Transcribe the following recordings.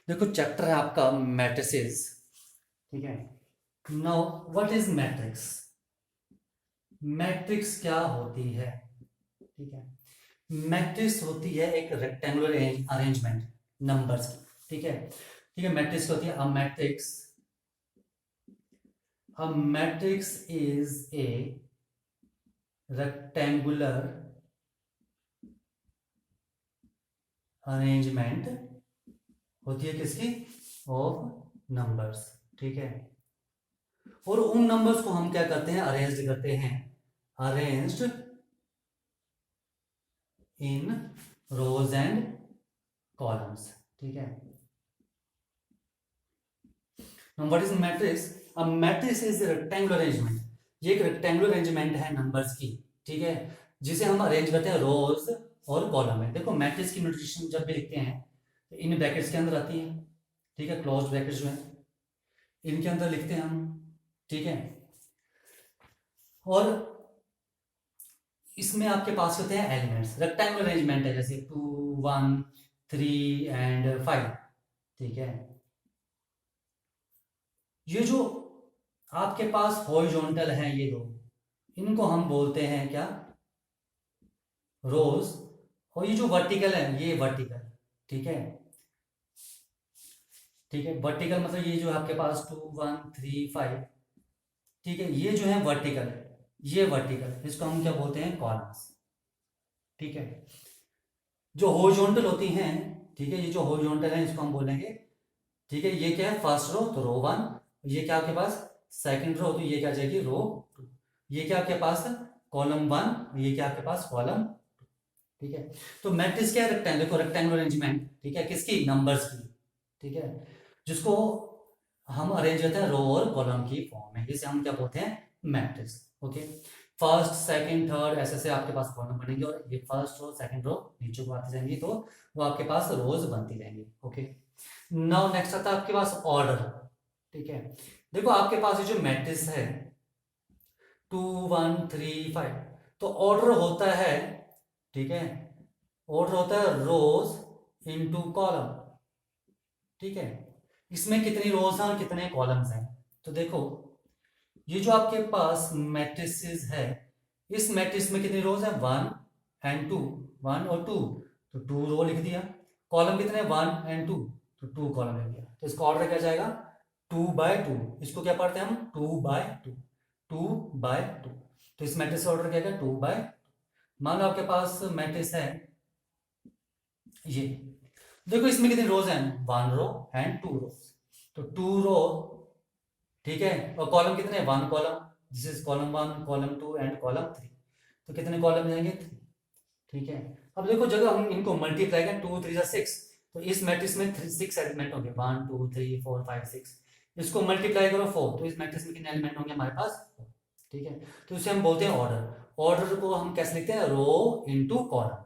देखो चैप्टर है आपका मैट्रिसेस। ठीक है। Now what is matrix? Matrix क्या होती है? ठीक है। मैट्रिक्स होती है एक रेक्टेंगुलर अरेंजमेंट नंबर्स की। ठीक है। ठीक है। मैट्रिक्स होती है अ matrix is a rectangular arrangement होती है किसकी? Of numbers. ठीक है। और उन नंबर्स को हम क्या करते हैं? अरेंज करते हैं। Arranged in rows and columns. ठीक है। What is matrix? A matrix is rectangular arrangement. ये एक रेक्टेंगुलर अरेंजमेंट है नंबर्स की। ठीक है। जिसे हम अरेंज करते हैं रोज और कॉलम में। देखो मैट्रिक्स की नोटेशन जब भी लिखते हैं तो इन ब्रैकेट्स के अंदर आती है। ठीक है। क्लोज ब्रैकेट्स जो है इनके अंदर लिखते हैं हम। ठीक है। और इसमें आपके पास होते हैं एलिमेंट्स। रेक्टेंगुलर अरेंजमेंट है जैसे 2 1 3 एंड 5। ठीक है। ये जो आपके पास हॉरिजॉन्टल है ये दो, इनको हम बोलते हैं क्या? रोज। और ये जो वर्टिकल है ये वर्टिकल। ठीक है। ठीक है। वर्टिकल मतलब ये जो आपके पास 2 1 3 5। ठीक है। ये जो है वर्टिकल, ये वर्टिकल, इसको हम क्या बोलते हैं? कॉलम्स। ठीक है। जो हॉरिजॉन्टल होती हैं, ठीक है, ये जो हॉरिजॉन्टल है इसको हम बोलेंगे। ठीक है। ये क्या है? फर्स्ट रो, तो रो 1। ये क्या आपके पास? सेकंड रो, तो ये क्या जाएगी? रो 2। ये क्या आपके पास? कॉलम 1। ये क्या आपके पास? कॉलम। ठीक है। तो मैट्रिक्स क्या है? रेक्टेंगल। देखो रेक्टेंगुलर अरेंजमेंट, ठीक है, किसकी? नंबर्स की। ठीक है। जिसको हम अरेंज करते हैं रो और कॉलम की फॉर्म में, जिसे हम क्या बोलते हैं? Matrix. Okay. First second third ऐसे से आपके पास कॉलम बनेंगे और ये फर्स्ट रो सेकंड रो नीचे को आती जाएंगी, तो वो आपके पास रोज बनती रहेंगी। ओके। नाउ नेक्स्ट आता है आपके पास ऑर्डर। ठीक है। देखो आपके पास ये जो मैट्रिक्स है 2 1 3 5, तो ऑर्डर होता है, ठीक है, ऑर्डर होता है रोज इनटू कॉलम। ठीक है। इसमें कितनी रोज हैं और कितने कॉलम्स हैं? तो देखो ये जो आपके पास मैट्रिसेस है, इस मैट्रिक्स में कितनी रोज है? 1 एंड 2। 1 और 2, तो 2 रो लिख दिया। कॉलम कितने? 1 एंड 2, तो 2 कॉलम लिख दिया। तो इसका ऑर्डर क्या जाएगा? 2/2। इसको क्या पढ़ते हैं हम? 2/2। 2/2। तो इस मैट्रिक्स का ऑर्डर क्या है? 2/2। मान लो आपके पास मैट्रिक्स है ये। देखो इसमें कितनी रोज हैं? 1 रो एंड 2 रोज, तो 2 रो। ठीक है। और कॉलम कितने? 1 column. This is column 1 column 2 and column 3। तो कितने कॉलम जाएंगे? 3। ठीक है। अब देखो जगह हम इनको मल्टीप्लाई करें, 2 3 6, तो इस मैट्रिक्स में 6 एलिमेंट होंगे। 1 2 3 4 5 6। इसको मल्टीप्लाई करो 4, तो इस मैट्रिक्स में कितने एलिमेंट होंगे हमारे पास? 4। ठीक है। तो इसे हम बोलते हैं ऑर्डर। ऑर्डर को हम कैसे लिखते हैं? Rho into column.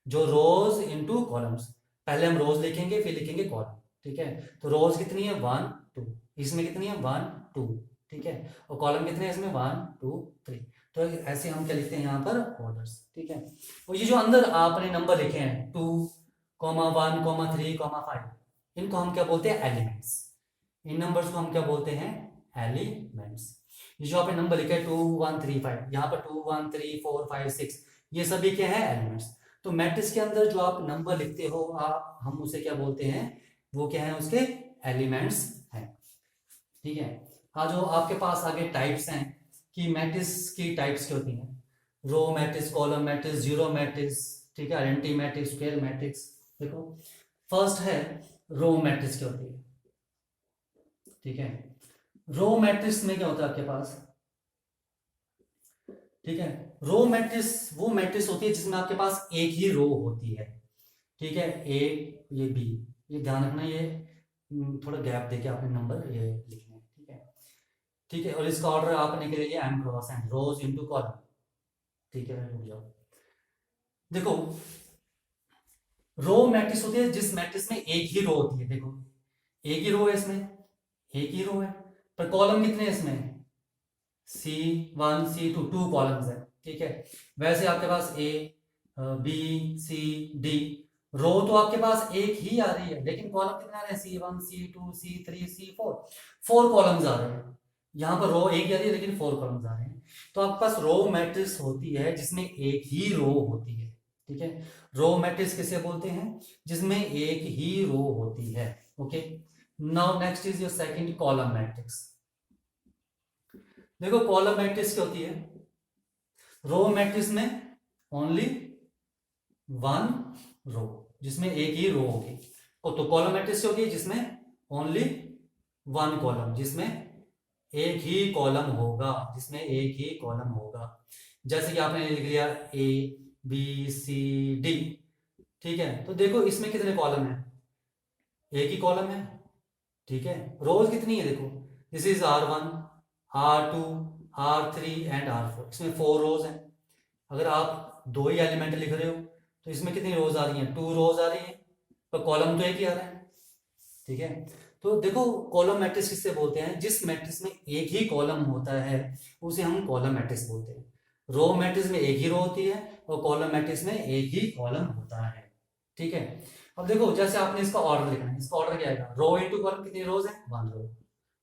जो रोज इंटू कॉलम्स, पहले हम रोज लिखेंगे फिर लिखेंगे कॉलम। ठीक है। तो रोज कितनी है? 1 2। इसमें कितनी है? 1 2। ठीक है। और कॉलम कितने हैं इसमें? 1 2 3। तो ऐसे हम क्या लिखते हैं यहाँ पर? ऑर्डर्स। ठीक है। और ये जो अंदर आपने नंबर लिखे हैं 2 1 3 5, इनको हम क्या बोलते हैं? एलिमेंट्स। इन नंबर्स को हम क्या बोलते हैं? एलिमेंट्स। ये जो आपने नंबर लिखे 2 1 3 5, यहाँ पर 2 1 3 4 5 6, ये सभी क्या है? एलिमेंट्स। तो मैट्रिक्स के अंदर जो आप नंबर लिखते हो आप, हम उसे क्या बोलते हैं? वो क्या है? उसके एलिमेंट्स हैं। ठीक है। हाँ, जो आपके पास आगे टाइप्स हैं कि मैट्रिक्स की टाइप्स क्या होती हैं? Row matrix, column matrix, zero matrix. ठीक है। Identity matrix, square matrix. देखो फर्स्ट है रो मैट्रिक्स क्या होती है। ठीक है। रो मैट्रिक्स में क्या होता है आपके पास? ठीक है। रो मैट्रिक्स वो मैट्रिक्स होती है जिसमें आपके पास एक ही रो होती है। ठीक है। ए, ये बी, ये ध्यान रखना, ये थोड़ा गैप देके आपने नंबर ये लिखना है। ठीक है। ठीक है। और इसका ऑर्डर आपने के लिए M cross N, rows into column. ठीक है। रुक जाओ। देखो रो मैट्रिक्स होती है जिस मैट्रिक्स में एक ही रो होती है। देखो एक ही रो है इसमें, एक ही रो है, पर कॉलम कितने हैं इसमें? C1 C2, 2 कॉलम्स है। ठीक है। वैसे आपके पास A B C D, रो तो आपके पास एक ही आ रही है, लेकिन कॉलम कितने आ रहे हैं, C1 C2 C3 C4, 4 columns आ रहे हैं। यहाँ पर रो एक ही आ रही है लेकिन 4 कॉलम्स आ रहे हैं। तो आपके पास रो मैट्रिक्स होती है जिसमें एक ही रो होती है। ठीक है, रो मैट्रिक्स किसे बोलते हैं, जिसमें एक ही रो होती है। Okay, now next is your second column matrix. देखो कॉलम मैट्रिक्स क्या होती है, रो मैट्रिक्स में ओनली वन रो, जिसमें एक ही रो होगी। तो कॉलम मैट्रिक्स क्या होगी, जिसमें ओनली वन कॉलम, जिसमें एक ही कॉलम होगा, जिसमें एक ही कॉलम होगा। जैसे कि आपने लिख लिया ABCD। ठीक है, तो देखो इसमें कितने कॉलम है, एक ही कॉलम है। ठीक है, रोज कितनी है देखो, this is R1 R2 R3 and R4, इसमें 4 रोज हैं। अगर आप दो ही एलिमेंट लिख रहे हो तो इसमें कितनी रोज आ रही हैं, 2 रोज आ रही हैं, पर कॉलम तो एक ही आ रहा है। ठीक है, तो देखो कॉलम मैट्रिक्स किससे बोलते हैं, जिस मैट्रिक्स में एक ही कॉलम होता है उसे हम कॉलम मैट्रिक्स बोलते हैं। रो मैट्रिक्स में एक ही रो होती है और कॉलम मैट्रिक्स में एक ही कॉलम होता है। ठीक है, अब देखो जैसे आपने इसका ऑर्डर लिखना है, इसका ऑर्डर क्या आएगा, रो इनटू कॉलम, कितनी रोज है, 1 रो,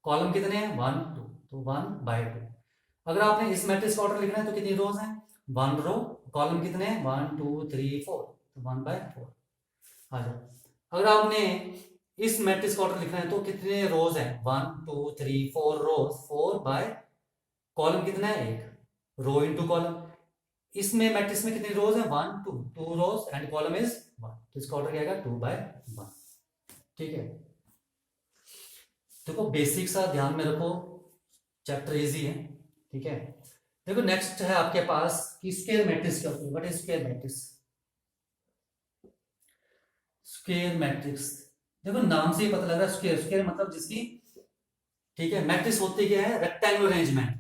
कॉलम कितने हैं 1 2, तो 1/2। अगर आपने इस मैट्रिक्स का ऑर्डर लिखना है तो कितनी रोज हैं, 1 रो, कॉलम कितने हैं 1 2 3 4, तो 1/4 आ जाओ। अगर आपने इस मैट्रिक्स का ऑर्डर लिखना है तो कितने रोज हैं, 1 2 3 4 रोज, 4 बाय कॉलम कितना है, एक रो इनटू कॉलम। इसमें मैट्रिक्स में कितनी रोज है, 1 2, 2 रोज एंड कॉलम इज 1, तो इसका ऑर्डर क्या आएगा 2/1। ठीक है, देखो बेसिक सा ध्यान में रखो, चैप्टर इजी है। ठीक है, देखो नेक्स्ट है आपके पास कि स्क्वायर मैट्रिक्स क्या होती है, what is square matrix. Square matrix, देखो नाम से ही पता लग रहा है स्क्वायर, स्क्वायर मतलब जिसकी, ठीक है, मैट्रिक्स होती क्या है, रेक्टेंगुलर अरेंजमेंट।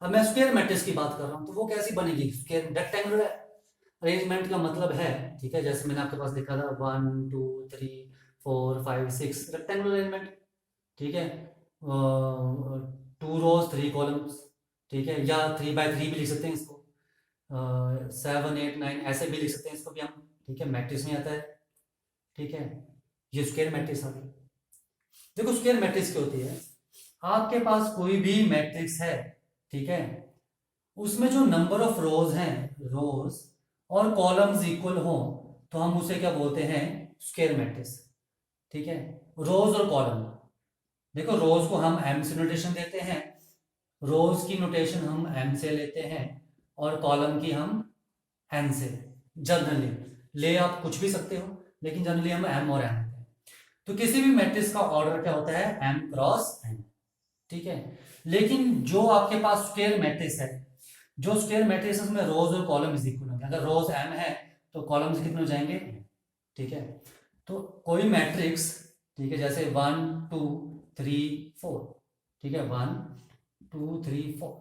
अब मैं स्क्वायर मैट्रिक्स की बात कर रहा हूं तो वो कैसी बनेगी, स्क्वायर रेक्टेंगुलर अरेंजमेंट का मतलब है, ठीक है, जैसे मैंने आपके पास लिखा था 1 2 3 4 5 6 रेक्टेंगुलर अरेंजमेंट। ठीक है, 2 रोज 3 कॉलम्स। ठीक है, या 3/3 भी लिख सकते हैं इसको, 7 8 9 ऐसे भी लिख सकते हैं इसको भी हम। ठीक है, मैट्रिक्स में आता है। ठीक है, ये स्क्वायर मैट्रिक्स आ गई। देखो स्क्वायर मैट्रिक्स क्या होती है, आपके पास कोई भी मैट्रिक्स है, ठीक है, उसमें जो नंबर ऑफ रोज हैं, रोज और कॉलम्स इक्वल हो तो हम उसे क्या बोलते हैं, स्क्वायर मैट्रिक्स। ठीक है, रोज और कॉलम, देखो रोज को हम एम से नोटेशन देते हैं, रोज की नोटेशन हम एम से लेते हैं और कॉलम की हम एन से। जनरली ले आप कुछ भी सकते हो, लेकिन जनरली हम एम और एन लेते हैं। तो किसी भी मैट्रिक्स का ऑर्डर क्या होता है, एम क्रॉस एन। ठीक है, लेकिन जो आपके पास स्क्वायर मैट्रिक्स है, जो स्क्वायर मैट्रिक्स में रोज और कॉलम इज इक्वल होंगे, अगर रोज एम है तो कॉलम्स कितने हो जाएंगे। ठीक है, तो कोई मैट्रिक्स, ठीक है, जैसे 1 2 3 4, ठीक है, 1 2 3 4,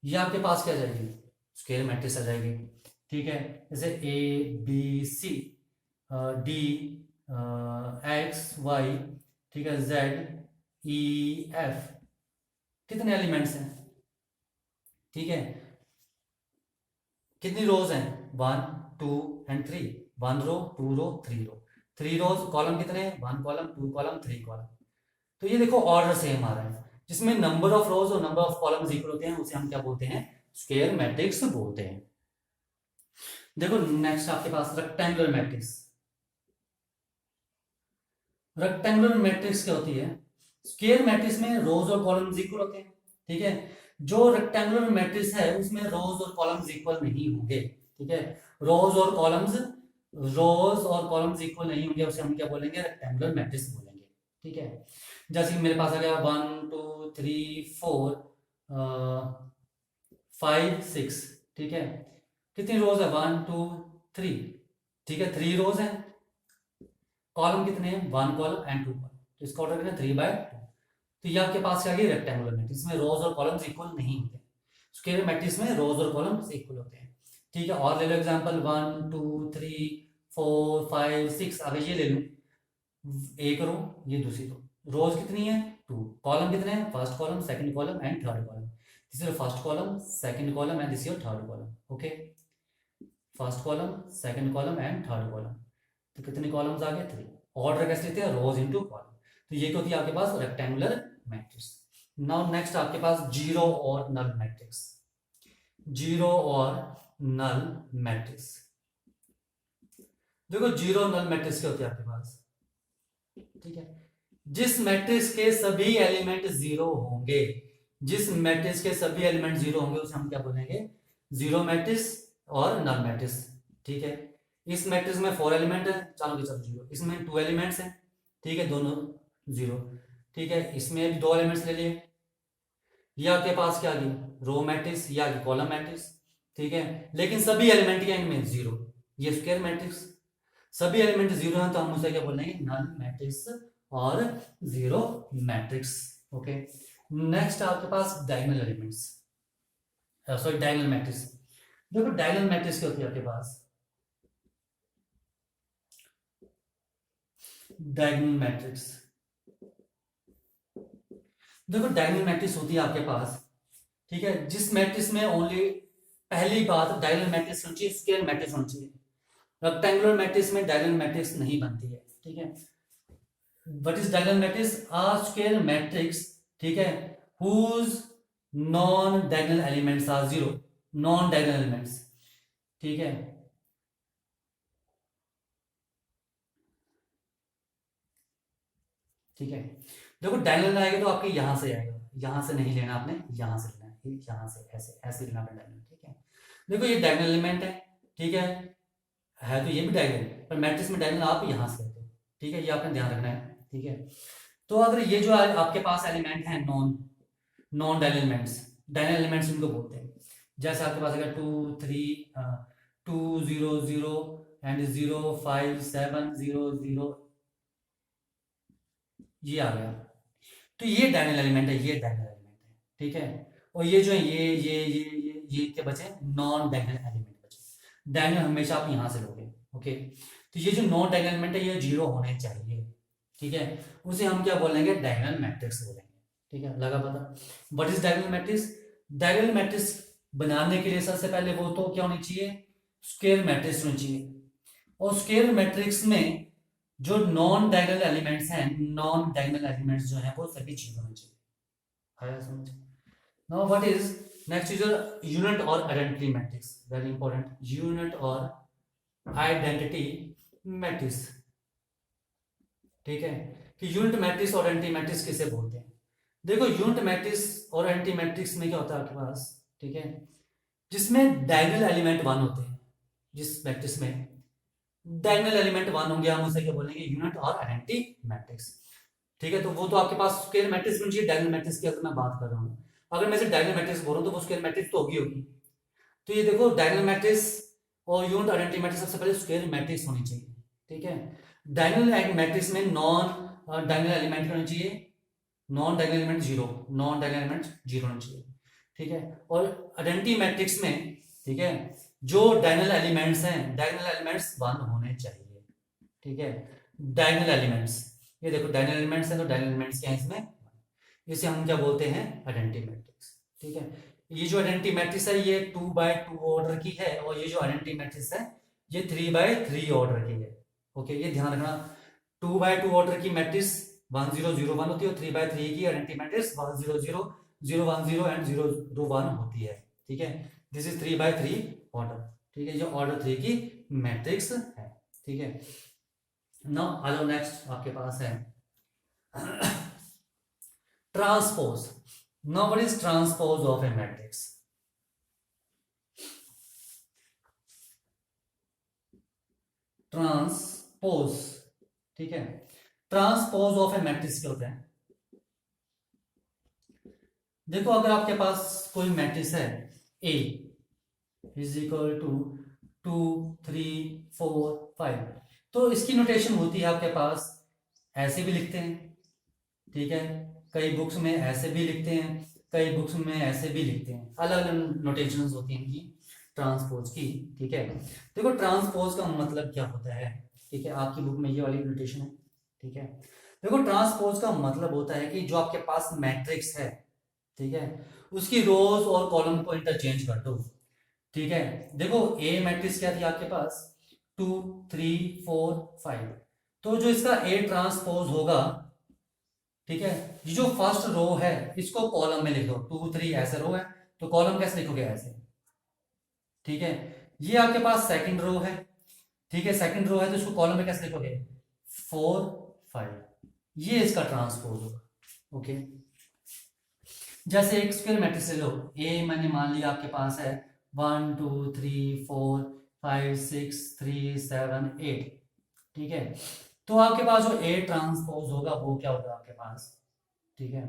ये आपके पास क्या आ जाएगी, स्क्वायर मैट्रिक्स आ जाएगी। ठीक है, जैसे ABC D XY, ठीक है, ZEF, कितने एलिमेंट्स हैं। ठीक है, कितनी रोज हैं, 1 2 and 3, 1 row 2 row 3 row, 3 rose, column कितने हैं, 1 कॉलम 2 कॉलम 3 कॉलम। तो ये देखो ऑर्डर सेम आ रहा है, जिसमें नंबर ऑफ रोज और नंबर ऑफ कॉलम्स इक्वल होते हैं उसे हम क्या बोलते हैं, स्क्वायर मैट्रिक्स बोलते हैं। देखो नेक्स्ट आपके पास रेक्टेंगुलर मैट्रिक्स। रेक्टेंगुलर मैट्रिक्स क्या होती है, स्क्वायर मैट्रिक्स में रोज और कॉलम्स इक्वल होते हैं। ठीक है, जो रेक्टेंगुलर मैट्रिक्स है उसमें रोज और कॉलम्स इक्वल नहीं होंगे। ठीक है, रोज और कॉलम्स, रोज और कॉलम्स इक्वल नहीं होंगे, उसे हम क्या बोलेंगे, रेक्टेंगुलर मैट्रिक्स बोलेंगे। ठीक है, जैसे कि मेरे पास आ गया 1 2 3 4 5 6। ठीक है, कितनी रोज है, 1 2 3, ठीक है, 3 रोज है, कॉलम कितने हैं, 1 कॉलम एंड 2 कॉलम, तो इसका ऑर्डर कितना 3/2। तो ये आपके पास क्या है, रेक्टेंगुलर मैट्रिक्स में रोज और कॉलम्स इक्वल नहीं होते, स्क्वायर मैट्रिक्स में रोज और कॉलम्स इक्वल होते हैं। ठीक है, और ले लो एग्जांपल 1 2 3 4 5 6, अगर ये ले लूं, एक रो, ये दूसरी रो, रोज कितनी है 2, कॉलम कितने हैं, first column second column and third column, this is first column second column and this is third column. Okay, first column second column and third column. तो कितने कॉलम्स आ गए? 3। ऑर्डर कैसे लेते हैं? Rows into column. तो ये क्या होती है आपके पास? Rectangular matrix. नाउ नेक्स्ट आपके पास जीरो और नल मैट्रिक्स। जीरो और नल मैट्रिक्स। देखो जीरो नल मैट्रिक्स क्या होती है आपके पास? ठीक है, जिस मैट्रिक्स के सभी एलिमेंट जीरो होंगे, जिस मैट्रिक्स के सभी एलिमेंट जीरो होंगे उसे हम क्या बोलेंगे? जीरो मैट्रिक्स और नल मैट्रिक्स। ठीक है, इस मैट्रिक्स में 4 एलिमेंट है, चलो कि चलो जीरो, इसमें 2 एलिमेंट्स हैं, ठीक है, दोनों जीरो। ठीक है, इसमें भी 2 एलिमेंट्स ले लिए। ये आपके पास क्या आ गई? रो मैट्रिक्स, या कॉलम मैट्रिक्स। ठीक है, लेकिन सभी एलिमेंट क्या इनमें? जीरो। ये स्क्वायर मैट्रिक्स, सभी एलिमेंट जीरो हैं तो हम उसे क्या बोलेंगे? नल मैट्रिक्स और जीरो मैट्रिक्स। ओके, नेक्स्ट आपके पास diagonal elements, sorry diagonal matrix. देखो डायगोनल मैट्रिक्स क्या होती है आपके पास? डायगोनल मैट्रिक्स, देखो डायगोनल मैट्रिक्स होती है आपके पास, ठीक है, जिस मैट्रिक्स में ओनली, पहली बात डायगोनल मैट्रिक्स होनी चाहिए, स्क्वायर मैट्रिक्स होनी चाहिए। रेक्टेंगुलर मैट्रिक्स में डायगोनल मैट्रिक्स नहीं बनती है। ठीक है, what is diagonal matrix? A square matrix, ठीक है, whose non diagonal elements are zero. Non diagonal elements, ठीक है, ठीक है। देखो डायगोनल आएगा तो आपके यहां से आएगा, यहां से नहीं लेना आपने, यहां से लेना है, यहां से ऐसे ऐसे लेना आपने डायगोनल। ठीक है, देखो ये डायगोनल एलिमेंट है, ठीक है तो ये भी डायगोनल, पर मैट्रिक्स में डायगोनल आप यहां से लेते हो। ठीक है, ये आपने ध्यान रखना है। ठीक है, तो अगर ये जो आपके पास एलिमेंट है non non diagonal elements, diagonal elements इनको बोलते हैं। जैसे आपके पास अगर 2 3 2 0 0 एंड 0 5 7 0 0, ये आ गया, तो ये डायगोनल एलिमेंट है, ये डायगोनल एलिमेंट है। ठीक है, और ये जो है ये क्या बचे? नॉन डायगोनल एलिमेंट बचे। डायगोनल हमेशा आप यहां से लोगे। ओके, तो ये जो नॉन डायगोनल एलिमेंट है ये जीरो होने चाहिए। ठीक है, उसे हम क्या बोलेंगे? डायगोनल मैट्रिक्स बोलेंगे। ठीक है, लगा पता? What is diagonal matrix? Diagonal matrix बनाने के लिए सबसे पहले वो तो क्या होनी चाहिए? स्क्वायर मैट्रिक्स होनी चाहिए। और स्क्वायर मैट्रिक्स में जो नॉन डायगोनल एलिमेंट्स हैं, नॉन डायगोनल एलिमेंट्स जो हैं वो सभी जीरो होने चाहिए। आया समझ? Now what is next? Is unit और identity matrix, very important. Unit और आइडेंटिटी मैट्रिक्स। ठीक है, कि यूनिट मैट्रिक्स और आइडेंटिटी मैट्रिक्स किसे बोलते हैं? देखो यूनिट मैट्रिक्स और आइडेंटिटी मैट्रिक्स में क्या होता है आपके पास? ठीक है, जिसमें डायगोनल एलिमेंट 1 होते हैं, जिस मैट्रिक्स में डायगोनल एलिमेंट 1 होंगे हम उसे क्या बोलेंगे? यूनिट और आइडेंटिटी मैट्रिक्स। ठीक है, तो वो तो आपके पास स्क्वायर मैट्रिक्स बन चाहिए। डायगोनल मैट्रिक्स की अगर मैं बात कर रहा हूँ, अगर मैं सिर्फ डायगोनल मैट्रिक्स बोल रहा हूँ तो वो स्क्वायर मैट्रिक्स तो होगी। तो ये देखो डायगोनल मैट्रिक्स और यूनिट आइडेंटिटी मैट्रिक्स सबसे पहले स्क्वायर मैट्रिक्स होनी चाहिए। ठीक है, डायगोनल मैट्रिक्स में नॉन डायगोनल एलिमेंट होनी चाहिए, non diagonal element zero, non diagonal element zero होना चाहिए। ठीक है, और आइडेंटिटी मैट्रिक्स में, ठीक है, जो डायगोनल एलिमेंट्स हैं, डायगोनल एलिमेंट्स 1 होने चाहिए। ठीक है, डायगोनल एलिमेंट्स, ये देखो डायगोनल एलिमेंट्स हैं तो डायगोनल एलिमेंट्स क्या है इसमें? इसे हम क्या बोलते हैं? Identity matrix. ठीक है, ये जो आइडेंटिटी मैट्रिक्स है ये 2x2 ऑर्डर की है, और ये जो आइडेंटिटी मैट्रिक्स है ये 3x3 ऑर्डर की है। ओके, ये ध्यान रखना, 2x2 ऑर्डर की मैट्रिक्स 1 0 0 1 होती है, और 3x3 की आइडेंटिटी मैट्रिक्स 1 0 0 0 1 0 एंड 0 0 1 होती है। ठीक है, दिस इज 3x3 ऑर्डर। ठीक है, ये ऑर्डर 3 की मैट्रिक्स है। ठीक है, नाउ आ जाओ नेक्स्ट आपके पास है transpose. Now what is transpose of A matrix? Transpose, ठीक है, ट्रांसपोज ऑफ ए मैट्रिक्स क्या होता है? देखो अगर आपके पास कोई मैट्रिक्स है ए इज इक्वल टू 2 3 4 5, तो इसकी नोटेशन होती है आपके पास, ऐसे भी लिखते हैं। ठीक है, कई बुक्स में ऐसे भी लिखते हैं, कई बुक्स में ऐसे भी लिखते हैं, अलग अलग नोटेशंस होती हैं इनकी ट्रांसपोज की। ठीक है, देखो ट्रांसपोज का मतलब क्या होता है? ठीक है, आपकी बुक में ये वाली नोटेशन है। ठीक है, देखो ट्रांसपोज का मतलब होता है कि जो आपके पास मैट्रिक्स है, ठीक है, उसकी रोज और कॉलम को इंटरचेंज कर दो। ठीक है, देखो ए मैट्रिक्स क्या थी आपके पास? 2 3 4 5। तो जो इसका ए ट्रांसपोज होगा, ठीक है, ये जो फर्स्ट रो है इसको कॉलम में लिख दो, 2 3 ऐसे रो है तो कॉलम कैसे लिखोगे, ऐसे, ठीक है। ये आपके पास सेकंड रो है, ठीक है, सेकंड रो है तो इसको कॉलम में कैसे लिखोगे, 4 5। ये इसका ट्रांसपोज होगा। ओके, जैसे एक स्क्वायर मैट्रिक्स ले लो, ए मैंने मान लिया आपके पास है 1 2 3 4 5 6 3 7 8, ठीक है। तो आपके पास जो ए ट्रांसपोज होगा वो क्या होगा आपके पास, ठीक है।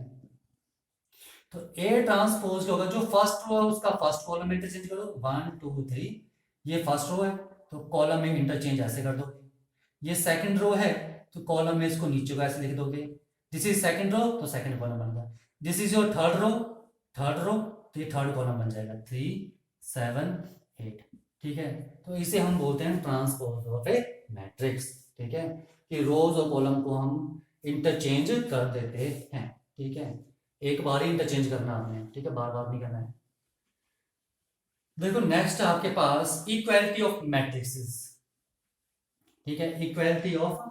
तो ए ट्रांसपोज क्या होगा, जो फर्स्ट रो है उसका फर्स्ट कॉलम में इंटरचेंज करो, 1 2 3, ये फर्स्ट रो है तो कॉलम में इंटरचेंज ऐसे कर दोगे। ये सेकंड रो है तो कॉलम में इसको नीचे को ऐसे लिख दोगे, दिस इज सेकंड रो तो सेकंड कॉलम बन गया। This is your third row तो ये थर्ड कॉलम बन जाएगा, 3 7 8, ठीक है। तो इसे हम बोलते हैं ट्रांसपोज ऑफ ए मैट्रिक्स, ठीक है, कि रोज और कॉलम को हम इंटरचेंज कर देते हैं, ठीक है। एक बार ही इंटरचेंज करना आपने, ठीक है, बार बार नहीं करना है। देखो नेक्स्ट आपके पास इक्वालिटी ऑफ मैट्रिक्सेस, ठीक है, इक्वालिटी ऑफ,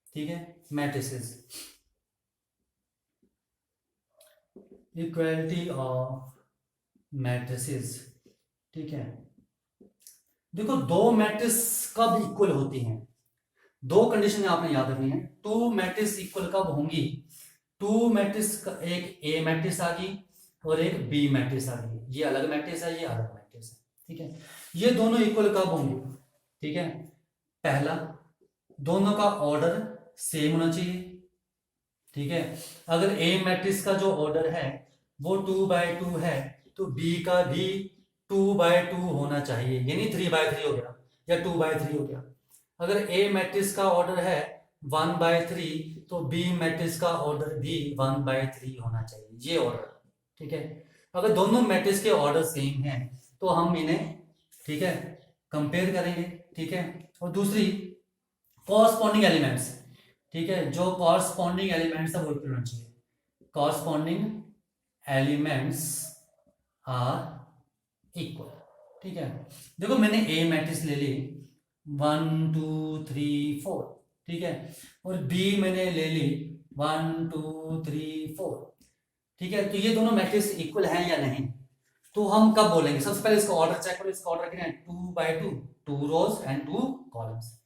ठीक है, मैट्रिक्सेस, इक्वालिटी ऑफ मैट्रिसेस, ठीक है। देखो दो मैट्रिक्स कब इक्वल होती हैं, दो कंडीशन आपने याद रखनी है। टू मैट्रिक्स इक्वल कब होंगी, टू मैट्रिक्स, एक ए मैट्रिक्स आ गई और एक बी मैट्रिक्स आ गई, ये अलग मैट्रिक्स है, ये अलग मैट्रिक्स है, ठीक है। ये दोनों इक्वल कब होंगे, ठीक है, पहला दोनों का ऑर्डर सेम होना चाहिए, ठीक है। अगर ए मैट्रिक्स का जो ऑर्डर है वो 2/2 है तो बी का भी 2/2 होना चाहिए, यानी 3/3 हो गया या 2/3 हो गया। अगर ए मैट्रिक्स का ऑर्डर है 1/3 तो बी मैट्रिक्स का ऑर्डर भी 1/3 होना चाहिए, ये ऑर्डर, ठीक है। अगर दोनों मैट्रिक्स के ऑर्डर सेम हैं तो हम इन्हें, ठीक है, कंपेयर करेंगे, ठीक है। और दूसरी कॉरस्पॉन्डिंग एलिमेंट्स, ठीक है, जो कॉरस्पॉन्डिंग एलिमेंट्स है वो इक्वल होना चाहिए, कॉरस्पॉन्डिंग एलिमेंट्स आर इक्वल, ठीक है। देखो मैंने ए मैट्रिक्स ले ली 1 2 3 4, ठीक है, और बी मैंने ले ली 1 2 3 4, ठीक है। तो ये दोनों मैट्रिक्स इक्वल हैं या नहीं, तो हम कब बोलेंगे, सबसे पहले इसका ऑर्डर चेक करो, इसका ऑर्डर कितना है, 2/2, 2 रोज एंड 2 कॉलम्स,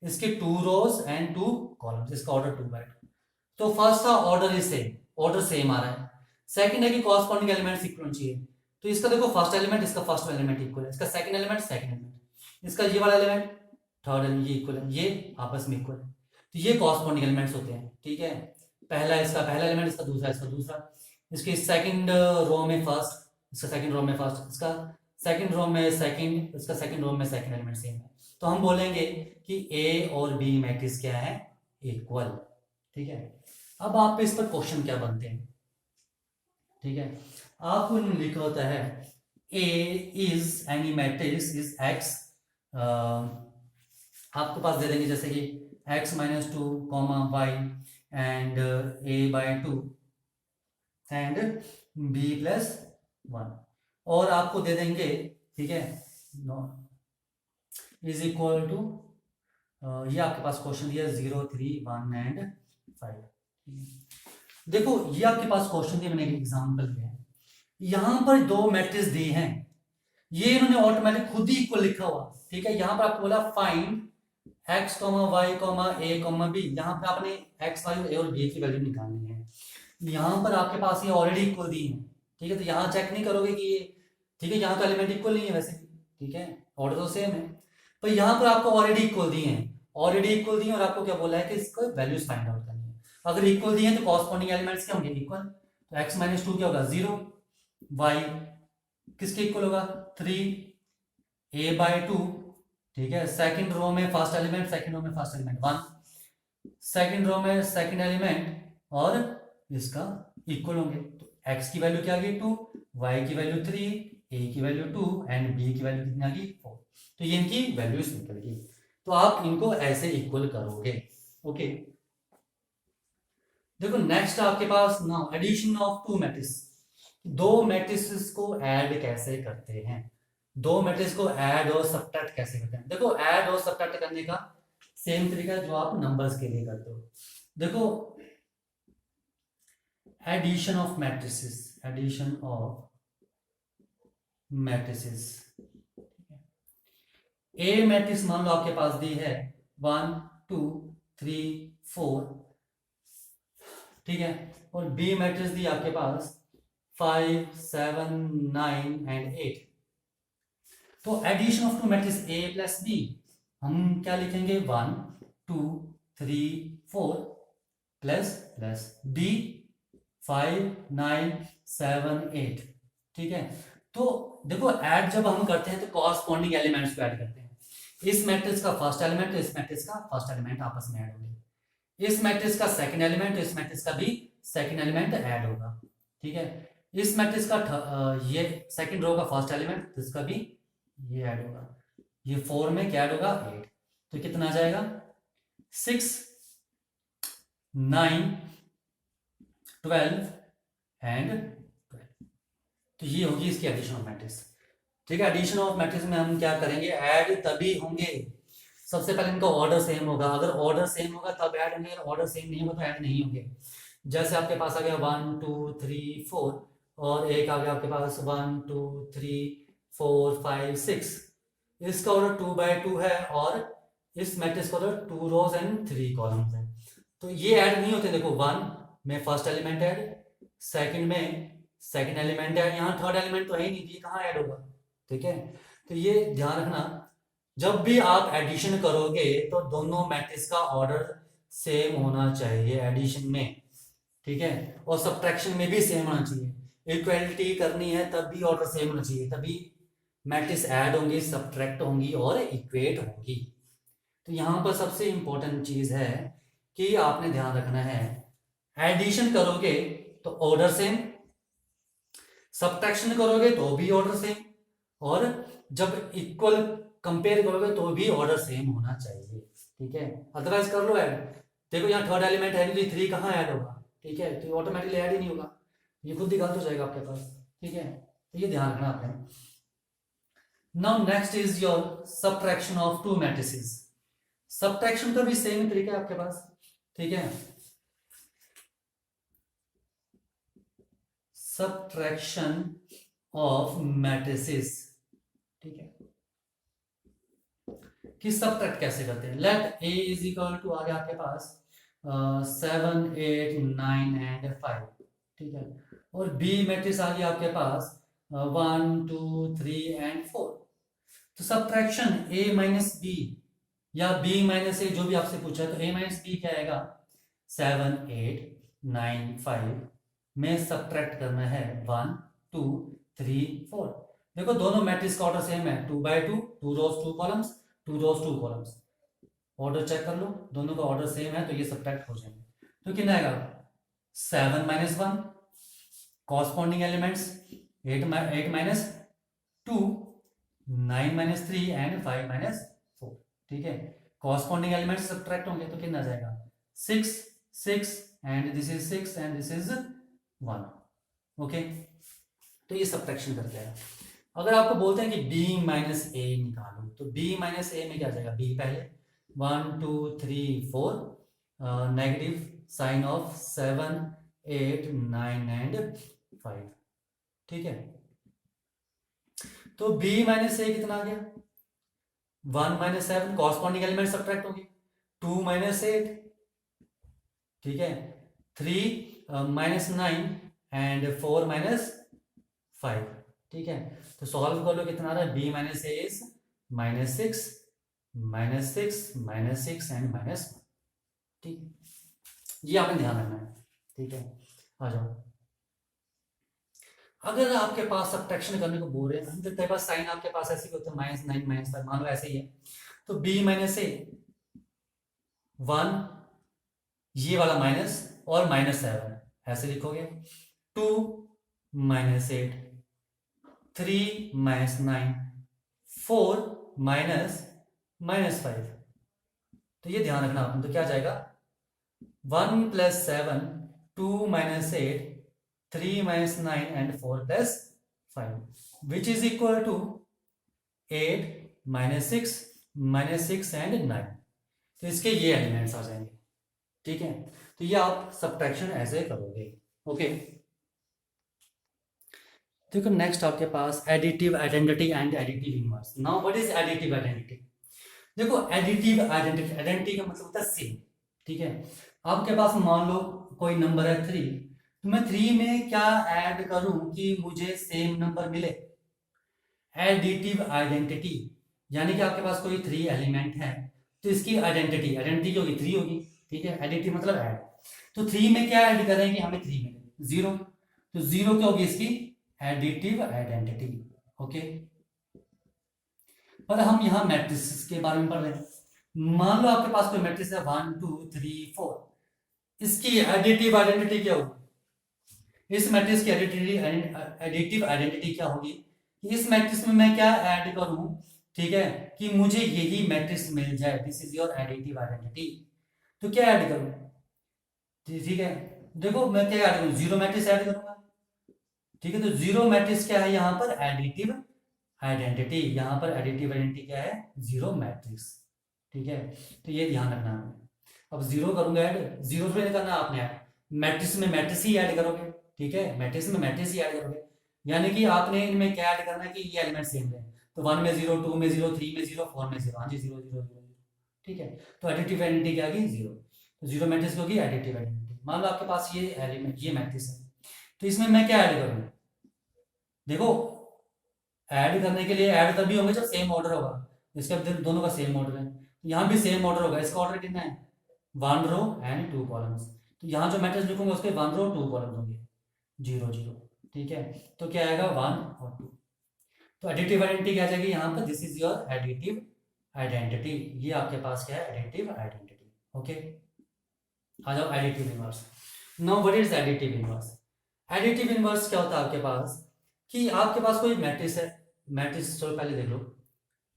इसके 2 रोज एंड 2 कॉलम्स, इसका ऑर्डर 2/2। तो फर्स्ट का order is same, order same आ रहा है। सेकंड है कि कॉरस्पॉन्डिंग एलिमेंट्स इक्वल होने चाहिए, तो इसका देखो फर्स्ट एलिमेंट, इसका फर्स्ट एलिमेंट इक्वल है, इसका सेकंड एलिमेंट सेकंड एलिमेंट, इसका ये वाला एलिमेंट थर्ड एलिमेंट, ये इक्वल है, ये आपस में इक्वल है, तो ये कॉरस्पॉन्डिंग एलिमेंट्स होते हैं, ठीक है। पहला इसका पहला एलिमेंट, इसका दूसरा, इसका दूसरा, इसके सेकंड रो में फर्स्ट, इसका सेकंड रो में फर्स्ट, इसका सेकंड रो में सेकंड, इसका सेकंड रो में सेकंड एलिमेंट सेम है, तो हम बोलेंगे कि ए और बी मैट्रिक्स क्या है, इक्वल, ठीक है। अब आप इस पर क्वेश्चन क्या बनते हैं, ठीक है, आपको लिखा होता है A is any matrix is X, आपके पास दे देंगे जैसे कि x - 2, y and a/2 and b+1, और आपको दे देंगे, ठीक है, इज इक्वल टू, ये आपके पास क्वेश्चन दिया 0 3 1 एंड 5। देखो ये आपके पास क्वेश्चन दिया, मैंने एक एग्जांपल दिया है, यहां पर दो मैट्रिक्स दी हैं, ये इन्होंने ऑटोमेटिक खुद ही इक्वल लिखा हुआ, ठीक है। यहां पर आपको बोला find x, y, a, b, यहाँ पे आपने x, y, a और b की वैल्यू निकालनी है, यहाँ पर आपके पास ये ऑलरेडी इक्वल दी है, ठीक है। तो यहाँ चेक नहीं करोगे कि ये, ठीक है, यहाँ तो एलिमेंट इक्वल नहीं है वैसे, ठीक है, ऑर्डर तो सेम है, पर यहाँ पर आपको ऑलरेडी इक्वल दी है, ऑलरेडी इक्वल दी है, और आपको क्या बोला है कि इसको वैल्यूज फाइंड आउट करनी है। अगर इक्वल दी है तो कॉरस्पॉन्डिंग एलिमेंट्स क्या होंगे, इक्वल, तो x - 2 क्या होगा 0, y किसके इक्वल होगा 3, a/2, ठीक है। सेकंड रो में फर्स्ट एलिमेंट, सेकंड रो में फर्स्ट एलिमेंट 1, सेकंड रो में सेकंड एलिमेंट और इसका इक्वल होंगे, तो x की वैल्यू क्या आ गई 2, y की वैल्यू 3, a की वैल्यू 2 एंड b की वैल्यू कितनी आ गई 4, तो ये इनकी वैल्यूज निकल गई। तो आप इनको ऐसे इक्वल करोगे, ओके। देखो नेक्स्ट आपके पास now addition of two matrix, दो मैट्रिक्स को ऐड कैसे करते हैं, दो मैट्रिक्स को ऐड और सब्ट्रैक्ट कैसे करते हैं। देखो ऐड और सब्ट्रैक्ट करने का सेम तरीका जो आप नंबर्स के लिए करते हो। देखो addition of matrices, addition of matrices, a matrix मान लो आपके पास दी है 1 2 3 4, ठीक है, और बी मैट्रिक्स दी आपके पास 5 7 9 एंड 8। तो addition of two matrix A plus B हम क्या लिखेंगे 1 2 3 4 प्लस प्लस बी 5 9 7 8, ठीक है। तो देखो ऐड जब हम करते हैं तो कॉरस्पॉन्डिंग एलिमेंट्स को ऐड करते हैं। इस मैट्रिक्स का फर्स्ट एलिमेंट तो इस मैट्रिक्स का फर्स्ट एलिमेंट आपस में ऐड होंगे। इस मैट्रिक्स का सेकंड एलिमेंट तो इस मैट्रिक्स का भी सेकंड एलिमेंट ऐड होगा, ठीक है। इस मैट्रिक्स का ये सेकंड रो का फर्स्ट एलिमेंट तो इसका भी ये ऐड होगा। ये 4 में क्या ऐड होगा 8, तो कितना आ जाएगा 6 9 12 एंड 12। तो ये होगी इसकी एडिशन ऑफ मैट्रिक्स, ठीक है। एडिशन ऑफ मैट्रिक्स में हम क्या करेंगे, ऐड तभी होंगे सबसे पहले इनका ऑर्डर सेम होगा। अगर ऑर्डर सेम होगा तब ऐड होंगे, अगर ऑर्डर सेम नहीं होगा तो ऐड नहीं होंगे। जैसे आपके पास आ गया 1 2 3 4 और एक आ गया आपके पास 1 2 3 4 5 6। इसका ऑर्डर 2 by 2 है और इस मैट्रिक्स का ऑर्डर 2 रोज एंड 3 कॉलम्स है। तो ये ऐड नहीं होते। देखो 1 में फर्स्ट एलिमेंट ऐड, सेकंड में सेकंड एलिमेंट ऐड, यहाँ थर्ड एलिमेंट तो है ही नहीं, ये कहाँ ऐड होगा, ठीक है। तो ये ध्यान रखना, जब भी आप एडिशन करोगे तो दोनों मैट्रिक्स का ऑर्डर सेम होना चाहिए एडिशन में, ठीक है। और सब्ट्रैक्शन में भी सेम होना चाहिए। इक्वलिटी करनी है तब भी ऑर्डर सेम होना चाहिए, तभी मैट्रिक्स ऐड होंगी, सब्ट्रैक्ट होंगी और इक्वेट होंगी। तो यहां पर सबसे इंपॉर्टेंट चीज है कि आपने ध्यान रखना है, एडिशन करोगे तो ऑर्डर सेम, सब्ट्रैक्शन करोगे तो भी ऑर्डर सेम, और जब इक्वल कंपेयर करोगे तो भी ऑर्डर सेम होना चाहिए, ठीक है। अदरवाइज कर लो ऐड। देखो यहाँ थर्ड एलिमेंट है नहीं, 3 कहाँ ऐड होगा, ठीक है, तो ऑटोमेटिकली ऐड ही नहीं होगा, ये खुद ही गलत हो जाएगा आपके पास, ठीक है। तो ये ध्यान रखना आपने। Now next is your subtraction of to matrices. Subtraction का भी सेम तरीका है आपके पास, ठीक है। सब्ट्रैक्शन ऑफ मैट्रिसेस, ठीक है, कि सब्ट्रैक्ट कैसे करते हैं। Let A is equal to आ गया आपके पास 7 8 9 एंड 5, ठीक है, और बी मैट्रिक्स आ गया आपके पास 1 2 3 एंड 4। तो सब्ट्रैक्शन ए माइनस बी या बी माइनस ए, जो भी आपसे पूछा, तो ए माइनस बी क्या आएगा 7 8 9 5 में सब्ट्रैक्ट करना है 1 2 3 4। देखो दोनों मैट्रिक्स का ऑर्डर सेम है, 2 by 2, 2 rows 2 columns, 2 rows 2 columns. Order check कर लो, दोनों का ऑर्डर सेम है तो ये सब्ट्रैक्ट हो जाएंगे। तो कितना आएगा 7 - 1, कॉरस्पॉन्डिंग एलिमेंट्स 8 माइनस 2, 9 - 3 एंड 5 - 4, ठीक है। कॉरस्पॉन्डिंग एलिमेंट्स सब्ट्रैक्ट होंगे तो कितना जाएगा 6 6 and this is 6 and this is 1, okay. तो ये सब्ट्रैक्शन करके आया। अगर आपको बोलते हैं कि b माइनस ए निकालो, तो b माइनस ए में क्या जाएगा, b पहले 1 2 3 4 नेगेटिव साइन ऑफ 7 8 9 एंड 5, ठीक है। तो b माइनस ए कितना आ गया 1 - 7, कॉरस्पॉन्डिंग एलिमेंट सब्ट्रैक्ट होंगे 2 - 8, ठीक है, 3 - 9 एंड 4 - 5, ठीक है। तो सॉल्व कर लो, कितना आ रहा है b minus A is -6 -6 and -1, ठीक है। ये आपने ध्यान रखना है, ठीक है। आ जाओ, अगर आपके पास सब्ट्रैक्शन करने को बोल रहे हैं, कई बार साइन आपके पास ऐसे ही होते हैं -9 -5, मान लो ऐसे ही है, तो b माइनस ए 1, ये वाला माइनस और -7 ऐसे लिखोगे, 2 - 8 3 - 9 4 -5। तो ये ध्यान रखना आपने। तो क्या जाएगा 1 + 7 2 - 8 3 - 9 and 4 + 5 which is equal to 8 -6 and 9। तो इसके ये एलिमेंट्स आ जाएंगे। ठीक है, तो ये आप सब्ट्रैक्शन ऐसे करोगे। ओके, देखो नेक्स्ट आपके पास additive identity and additive inverse. Now what is additive identity? देखो एडिटिव आइडेंटिटी, आइडेंटिटी का मतलब होता है सेम। ठीक है, आपके पास मान लो कोई नंबर है 3, तो मैं 3 में क्या ऐड करूं कि मुझे सेम नंबर मिले? एडिटिव आइडेंटिटी, यानी कि आपके पास कोई 3 एलिमेंट है, तो इसकी आइडेंटिटी, आइडेंटिटी होगी 3 होगी। ठीक है, एडिटिव मतलब ऐड। तो 3 में क्या ऐड कर रहे हैं कि हमें 3 मिले? 0। तो 0 क्या होगी इसकी एडिटिव आइडेंटिटी। ओके, पर हम यहाँ मैट्रिक्स के बारे में पढ़ रहे हैं। मान लो आपके पास कोई मैट्रिक्स है 1 2 3 4, इसकी एडिटिव आइडेंटिटी क्या होगी? इस मैट्रिक्स की एडिटिव आइडेंटिटी क्या होगी? इस मैट्रिक्स में मैं क्या ऐड करूं, ठीक है, कि मुझे यही मैट्रिक्स मिल जाए। This is your additive identity. तो क्या ऐड करूं? ठीक है, देखो मैं क्या ऐड करूं, जीरो मैट्रिक्स ऐड करूंगा। ठीक है, तो जीरो मैट्रिक्स क्या है यहाँ पर? Additive identity. यहाँ पर एडिटिव आइडेंटिटी क्या है? Zero matrix. ठीक है, तो ये ध्यान रखना है। अब जीरो करूंगा ऐड, जीरो पे करना आपने ऐड, मैट्रिक्स में मैट्रिक्स ही ऐड करोगे। ठीक है, मैट्रिक्स में मैट्रिक्स ही ऐड करोगे, यानी कि आपने इनमें क्या ऐड करना है कि ये एलिमेंट सेम है। तो 1 में 0, 2 में 0, 3 में 0, 4 में 0। हाँ जी, 0 0 0 0। ठीक है, तो एडिटिव आइडेंटिटी क्या आ गई? 0। तो जीरो मैट्रिक्स होगी एडिटिव आइडेंटिटी। मान लो आपके पास ये एलिमेंट, ये मैट्रिक्स है, तो इसमें मैं क्या ऐड करूँ? देखो ऐड करने के लिए ऐड तभी होंगे जब सेम ऑर्डर होगा। इसका दोनों का सेम ऑर्डर है, यहाँ भी सेम ऑर्डर होगा। इसका ऑर्डर कितना है? 1 रो एंड 2 कॉलम्स। तो यहाँ जो मैट्रिक्स लिखूंगा उसके 1 रो 2 कॉलम्स होंगे, 0 0। ठीक है, तो क्या आएगा? 1 और 2। तो एडिटिव आइडेंटिटी क्या आ जाएगी यहाँ पर? This is your additive identity. ये आपके पास क्या है? Additive identity. ओके, आ जाओ additive inverse. Now what is additive inverse? Additive inverse क्या होता है आपके पास कि आपके पास कोई मैट्रिक्स है, मैट्रिक्स चलो पहले देख लो,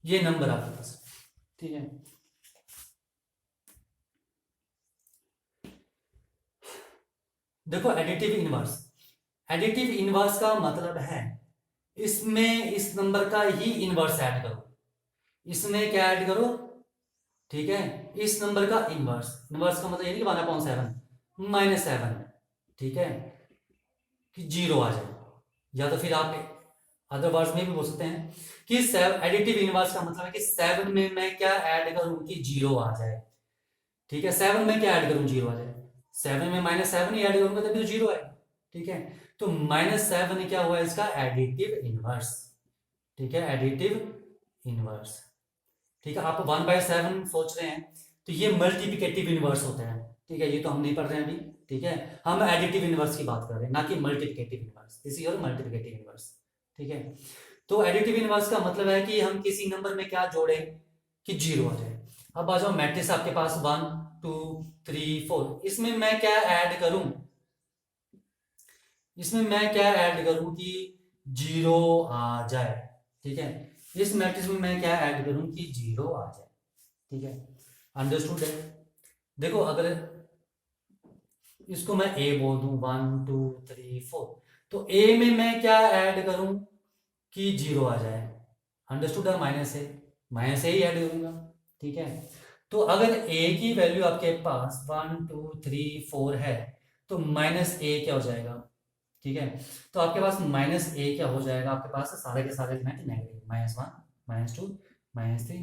ये नंबर आपके पास। ठीक है, देखो एडिटिव इनवर्स, एडिटिव इनवर्स का मतलब है इसमें इस नंबर का ही इनवर्स ऐड करो। इसमें क्या ऐड करो? ठीक है, इस नंबर का इनवर्स। इनवर्स का मतलब ये नहीं 1/7 -7। ठीक है, कि 0 आ जाए, या तो फिर आप अदर वर्ड्स में भी बोल सकते हैं कि एडिटिव इनवर्स का मतलब है कि 7 में मैं क्या ऐड करूं कि 0 आ जाए। ठीक है, 7 में क्या ऐड करूं? 0 आ जाए। 7 में -7 ही ऐड करूंगा तभी तो 0 आएगा। ठीक है, तो -7 क्या हुआ इसका? Additive inverse. ठीक है, एडिटिव इनवर्स। ठीक है, आप 1/7 सोच रहे हैं, तो ये मल्टीप्लिकेटिव इनवर्स होता है। ठीक है, ये तो हम नहीं पढ़ रहे हैं अभी। ठीक है, हम एडिटिव इनवर्स की बात कर रहे हैं, ना कि multiplicative inverse. This is your multiplicative inverse. ठीक है, तो एडिटिव इनवर्स का मतलब है कि हम किसी नंबर में क्या जोड़ें कि 0 आ जाए। अब आ जाओ मैट्रिक्स आपके पास 1 2 3 4, इसमें मैं क्या ऐड करूं? इसमें मैं क्या ऐड करूं कि 0 आ जाए? ठीक है, इस मैट्रिक्स में मैं क्या ऐड करूं कि 0 आ जाए? ठीक है, अंडरस्टूड है? देखो अगर इसको मैं ए बोल दूं 1 2 3 4, तो ए में मैं क्या ऐड करूं कि 0 आ जाए? अंडरस्टूड है? माइनस ए ही ऐड करूंगा। ठीक है, तो अगर ए की वैल्यू आपके पास 1 2 3 4 है, तो माइनस ए क्या हो जाएगा? ठीक है, तो आपके पास माइनस ए क्या हो जाएगा? आपके पास सारे के सारे एलिमेंट नेगेटिव, -1 -2 -3।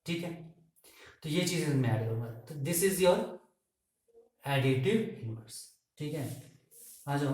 ठीक है, तो ये चीज मैं ऐड करूंगा, तो this is your additive inverse. ठीक है, आ जाओ